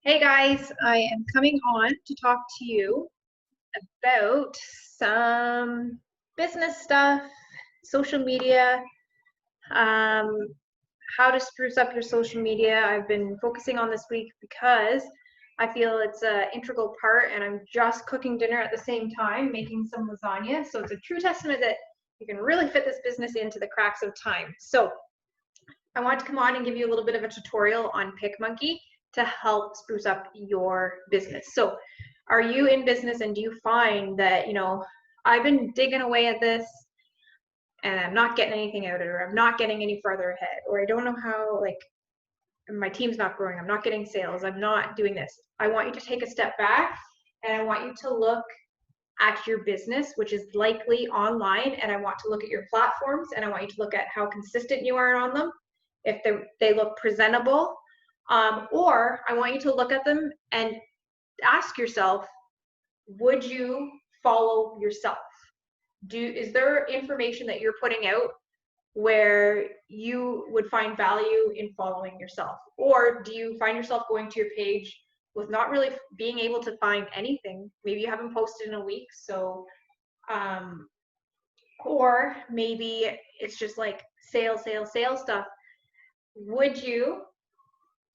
Hey guys, I am coming on to talk to you about some business stuff, social media, um, how to spruce up your social media. I've been focusing on this week because I feel it's an integral part, and I'm just cooking dinner at the same time, making some lasagna. So it's a true testament that you can really fit this business into the cracks of time. So I want to come on and give you a little bit of a tutorial on PicMonkey to help spruce up your business. So are you in business and do you find that, I've been digging away at this and I'm not getting anything out of it, or I'm not getting any further ahead, or I don't know how, like, my team's not growing, I'm not getting sales, I'm not doing this. I want you to take a step back and I want you to look at your business, which is likely online, and I want to look at your platforms, and I want you to look at how consistent you are on them, if they look presentable, or I want you to look at them and ask yourself, would you follow yourself? Is there information that you're putting out where you would find value in following yourself? Or do you find yourself going to your page with not really being able to find anything? Maybe you haven't posted in a week, so or maybe it's just like sales stuff. Would you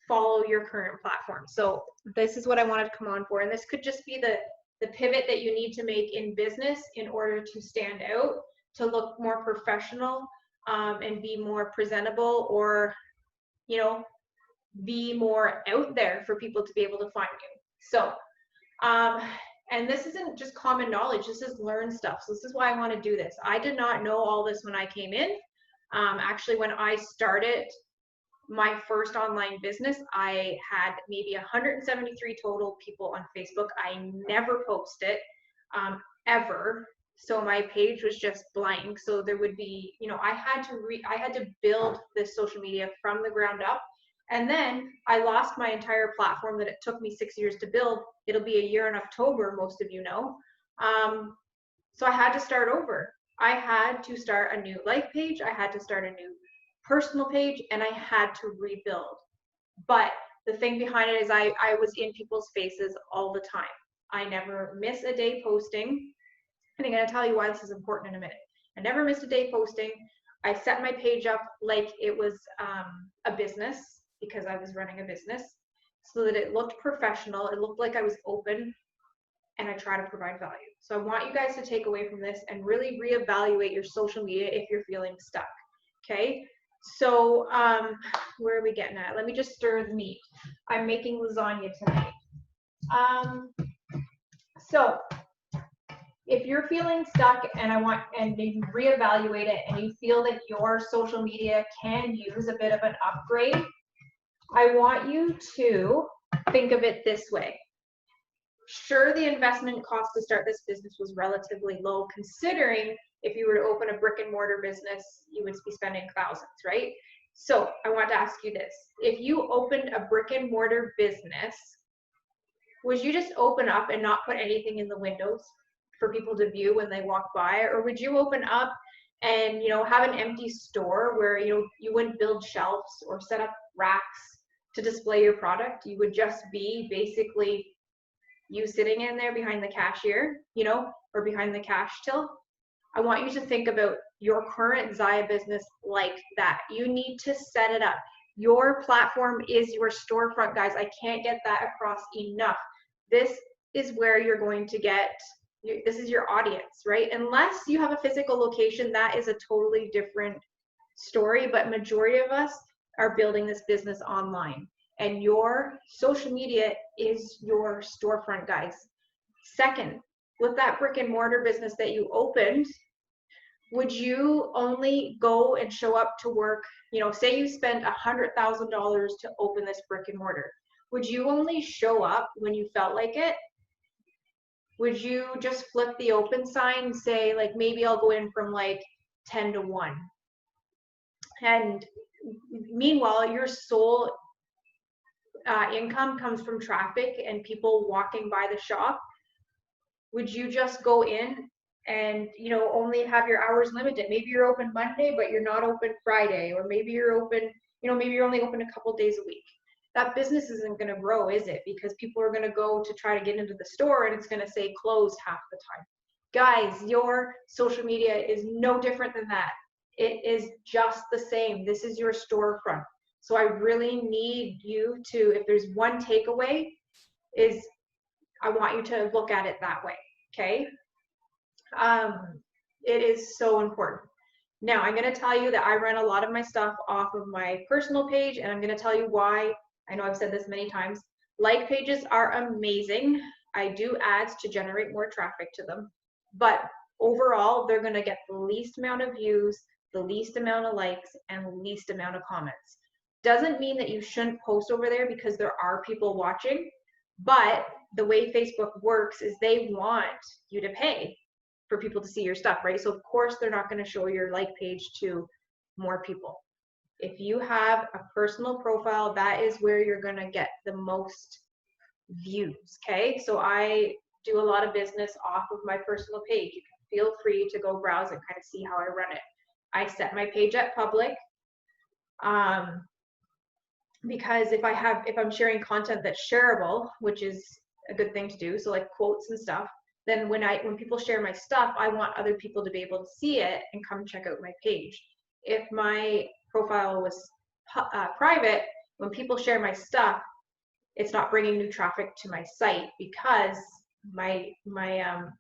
follow your current platform? So this is what I wanted to come on for, and this could just be the pivot that you need to make in business in order to stand out, to look more professional, and be more presentable, or be more out there for people to be able to find you. So and this isn't just common knowledge, this is learned stuff. So this is why I want to do this. I did not know all this when I came in. Actually, when I started my first online business, I had maybe 173 total people on Facebook. I never posted ever. So my page was just blank. So there would be, I had to build this social media from the ground up. And then I lost my entire platform that it took me 6 years to build. It'll be a year in October, most of you know. So I had to start over. I had to start a new life page. I had to start a new personal page, and I had to rebuild. But the thing behind it is I was in people's faces all the time. I never miss a day posting. And I'm going to tell you why this is important in a minute. I never missed a day posting. I set my page up like it was a business, because I was running a business, so that it looked professional. It looked like I was open, and I try to provide value. So I want you guys to take away from this and really reevaluate your social media if you're feeling stuck. Okay? So where are we getting at? Let me just stir the meat. I'm making lasagna tonight. So if you're feeling stuck and you reevaluate it and you feel that your social media can use a bit of an upgrade, I want you to think of it this way. Sure, the investment cost to start this business was relatively low, considering if you were to open a brick and mortar business, you would be spending thousands, right? So I want to ask you this. If you opened a brick and mortar business, would you just open up and not put anything in the windows for people to view when they walk by? Or would you open up and have an empty store where you wouldn't build shelves or set up racks to display your product? You would just be basically you sitting in there behind the cashier, or behind the cash till. I want you to think about your current Zaya business like that. You need to set it up. Your platform is your storefront, guys. I can't get that across enough. This is where you're going to get, this is your audience, right? Unless you have a physical location, that is a totally different story, but majority of us are building this business online. And your social media is your storefront, guys. Second, with that brick and mortar business that you opened, would you only go and show up to work? Say you spent $100,000 to open this brick and mortar. Would you only show up when you felt like it? Would you just flip the open sign and say, like, maybe I'll go in from like 10 to 1? And meanwhile, your sole income comes from traffic and people walking by the shop. Would you just go in and only have your hours limited? Maybe you're open Monday, but you're not open Friday, or maybe you're open, maybe you're only open a couple days a week. that business isn't going to grow, is it? Because people are going to go to try to get into the store and it's going to say closed half the time. Guys, your social media is no different than that. It is just the same. This is your storefront. So I really need you to, if there's one takeaway, is I want you to look at it that way, okay? It is so important. Now, I'm going to tell you that I run a lot of my stuff off of my personal page, and I'm going to tell you why. I know I've said this many times. Like pages are amazing. I do ads to generate more traffic to them, but overall, they're going to get the least amount of views, the least amount of likes, and the least amount of comments. Doesn't mean that you shouldn't post over there because there are people watching, but the way Facebook works is they want you to pay for people to see your stuff, right? So of course they're not going to show your like page to more people. If you have a personal profile, that is where you're going to get the most views, okay? So I do a lot of business off of my personal page. You can feel free to go browse and kind of see how I run it. I set my page at public because if I'm sharing content that's shareable, which is a good thing to do, so like quotes and stuff, then when people share my stuff, I want other people to be able to see it and come check out my page. If my profile was private, when people share my stuff, it's not bringing new traffic to my site because my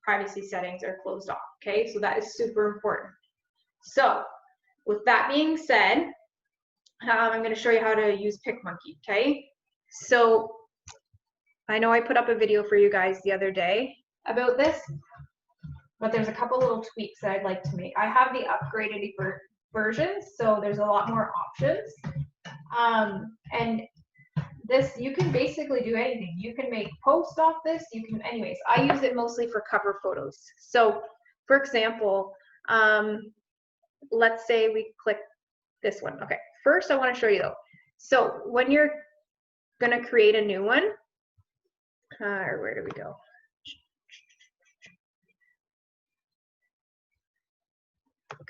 privacy settings are closed off, okay? So that is super important. So with that being said, I'm going to show you how to use PicMonkey, okay? So I know I put up a video for you guys the other day about this, but there's a couple little tweaks that I'd like to make. I have the upgraded version, so there's a lot more options. And this, you can basically do anything. You can make posts off this. You can, anyways, I use it mostly for cover photos. So for example, let's say we click this one. Okay, first I want to show you though. So when you're going to create a new one, where do we go?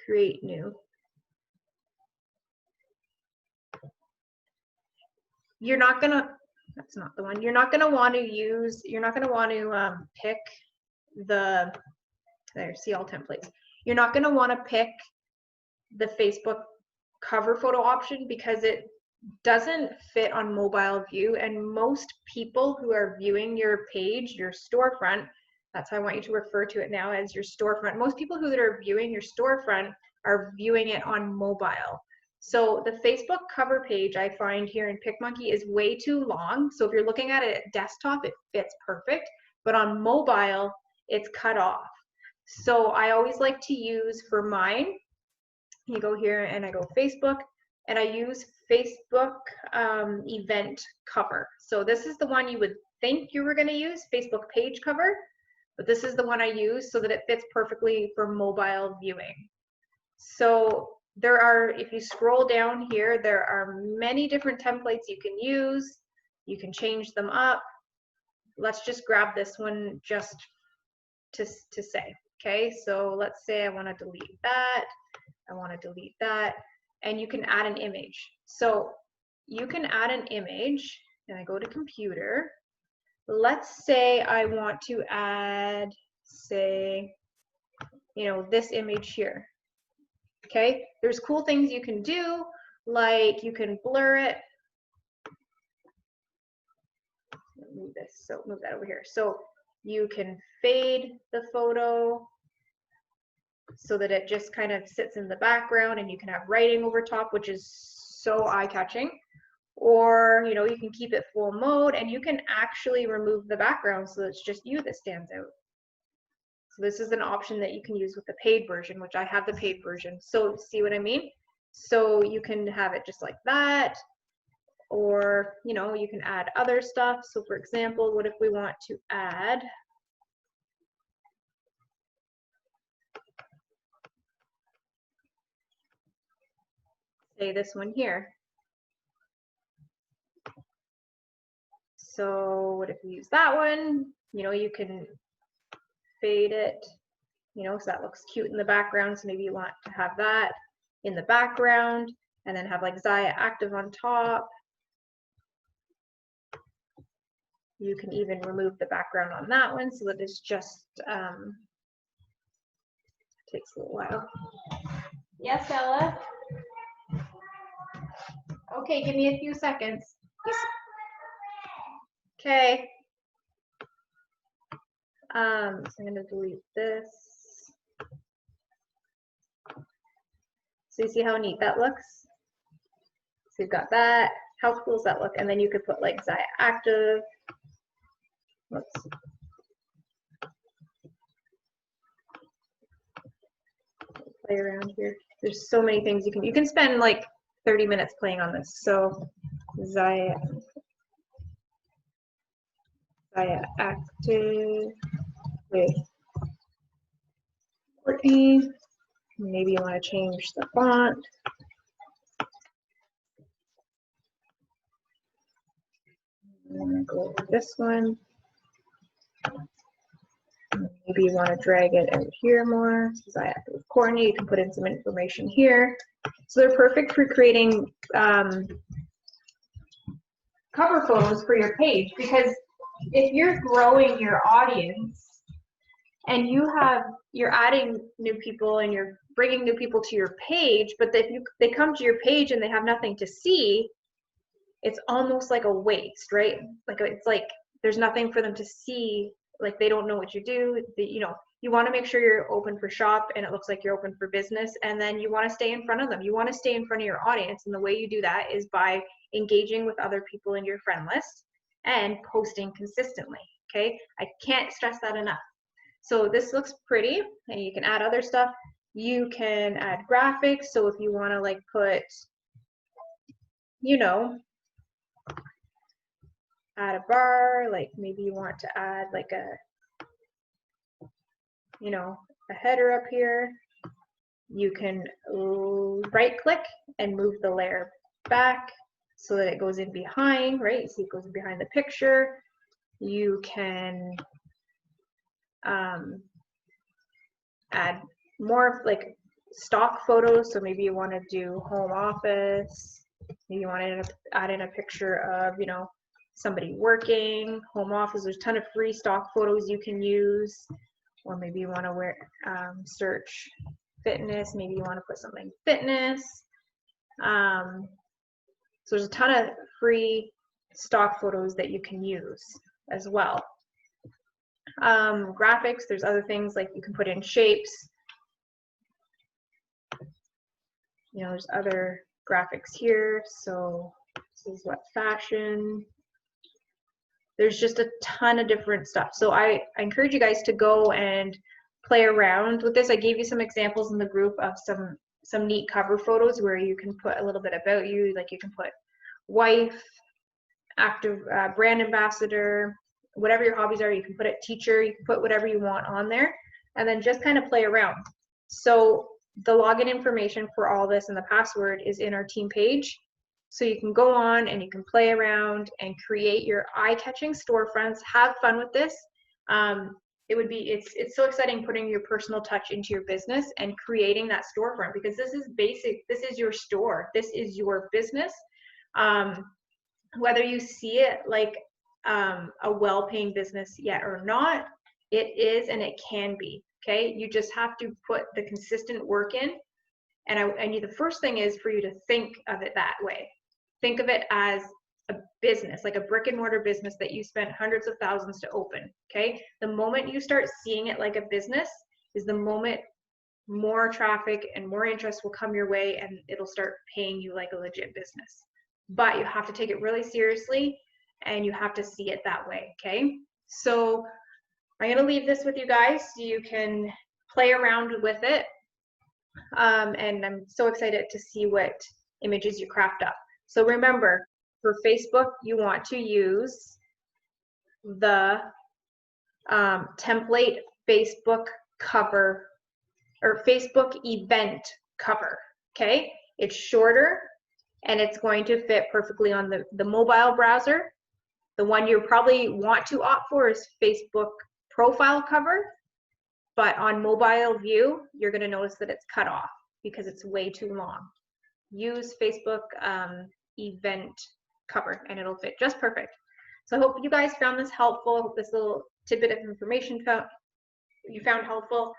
Create new. You're not going to, that's not the one. You're not going to want to use, you're not going to want to pick the, there, see all templates. You're not going to want to pick the Facebook cover photo option because it doesn't fit on mobile view, and most people who are viewing your page, your storefront, that's how I want you to refer to it now, as your storefront. Most people who are viewing your storefront are viewing it on mobile. So the Facebook cover page I find here in PicMonkey is way too long. So if you're looking at it at desktop, it fits perfect, but on mobile, it's cut off. So I always like to use, for mine, you go here and I go Facebook, and I use Facebook event cover. So this is the one you would think you were going to use, Facebook page cover, but this is the one I use so that it fits perfectly for mobile viewing. So there are, if you scroll down here, there are many different templates you can use. You can change them up. Let's just grab this one just to say, okay? So let's say I want to delete that. I want to delete that. And you can add an image. So you can add an image, and I go to computer. Let's say I want to add, say, you know, this image here. Okay, there's cool things you can do, like you can blur it. Move this, so move that over here. So you can fade the photo so that it just kind of sits in the background, and you can have writing over top, which is so eye-catching. Or, you know, you can keep it full mode, and you can actually remove the background so it's just you that stands out. So this is an option that you can use with the paid version, which I have the paid version. So see what I mean? So you can have it just like that, or, you know, you can add other stuff. So for example, what if we want to add, say, this one here. So what if we use that one? You know, you can fade it, you know, so that looks cute in the background. So maybe you want to have that in the background and then have like Zaya active on top. You can even remove the background on that one so that it's just, takes a little while. Yes, Ella? Okay, give me a few seconds. Okay. So I'm gonna delete this. So you see how neat that looks? So you've got that. How cool does that look? And then you could put like Zaya Active. Whoops. Play around here. There's so many things you can spend like 30 minutes playing on this. So Zaya Active with Courtney. Maybe you want to change the font. I'm gonna go with this one. Maybe you want to drag it out here more. Zaya Active with Courtney. You can put in some information here. So they're perfect for creating cover photos for your page, because if you're growing your audience and you're adding new people and you're bringing new people to your page, but if they come to your page and they have nothing to see, it's almost like a waste, right? Like it's like there's nothing for them to see. Like they don't know what you do. You want to make sure you're open for shop and it looks like you're open for business, and then you want to stay in front of them. You want to stay in front of your audience, and the way you do that is by engaging with other people in your friend list and posting consistently. Okay, I can't stress that enough. So this looks pretty, and you can add other stuff. You can add graphics. So if you want to like put, add a bar, like maybe you want to add like a header up here. You can right click and move the layer back so that it goes in behind, right? So it goes in behind the picture. You can add more like stock photos. So maybe you want to do home office. Maybe you want to add in a picture of, somebody working, home office. There's a ton of free stock photos you can use. Or maybe you want to search fitness. Maybe you want to put something fitness. So there's a ton of free stock photos that you can use as well. Graphics, there's other things like you can put in shapes. There's other graphics here. So this is what fashion. There's just a ton of different stuff. So I encourage you guys to go and play around with this. I gave you some examples in the group of some neat cover photos where you can put a little bit about you. Like you can put wife, active brand ambassador, whatever your hobbies are. You can put it teacher. You can put whatever you want on there, and then just kind of play around. So the login information for all this and the password is in our team page. So you can go on and you can play around and create your eye-catching storefronts. Have fun with this. It's so exciting putting your personal touch into your business and creating that storefront, because this is basic. This is your store. This is your business. Whether you see it like a well-paying business yet or not, it is and it can be. Okay, you just have to put the consistent work in. And the first thing is for you to think of it that way. Think of it as a business, like a brick and mortar business that you spent hundreds of thousands to open. Okay, the moment you start seeing it like a business is the moment more traffic and more interest will come your way, and it'll start paying you like a legit business. But you have to take it really seriously, and you have to see it that way. Okay, so I'm going to leave this with you guys so you can play around with it. And I'm so excited to see what images you craft up. So remember, for Facebook, you want to use the template Facebook cover or Facebook event cover. Okay, it's shorter and it's going to fit perfectly on the mobile browser. The one you probably want to opt for is Facebook profile cover, but on mobile view, you're going to notice that it's cut off because it's way too long. Use Facebook event cover and it'll fit just perfect. So I hope you guys found this helpful. I hope this little tidbit of information you found helpful.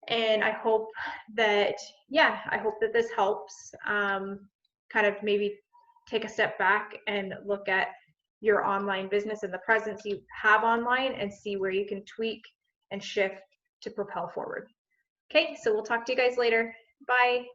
And I hope that, yeah, I hope that this helps kind of maybe take a step back and look at your online business and the presence you have online and see where you can tweak and shift to propel forward. Okay, so we'll talk to you guys later. Bye.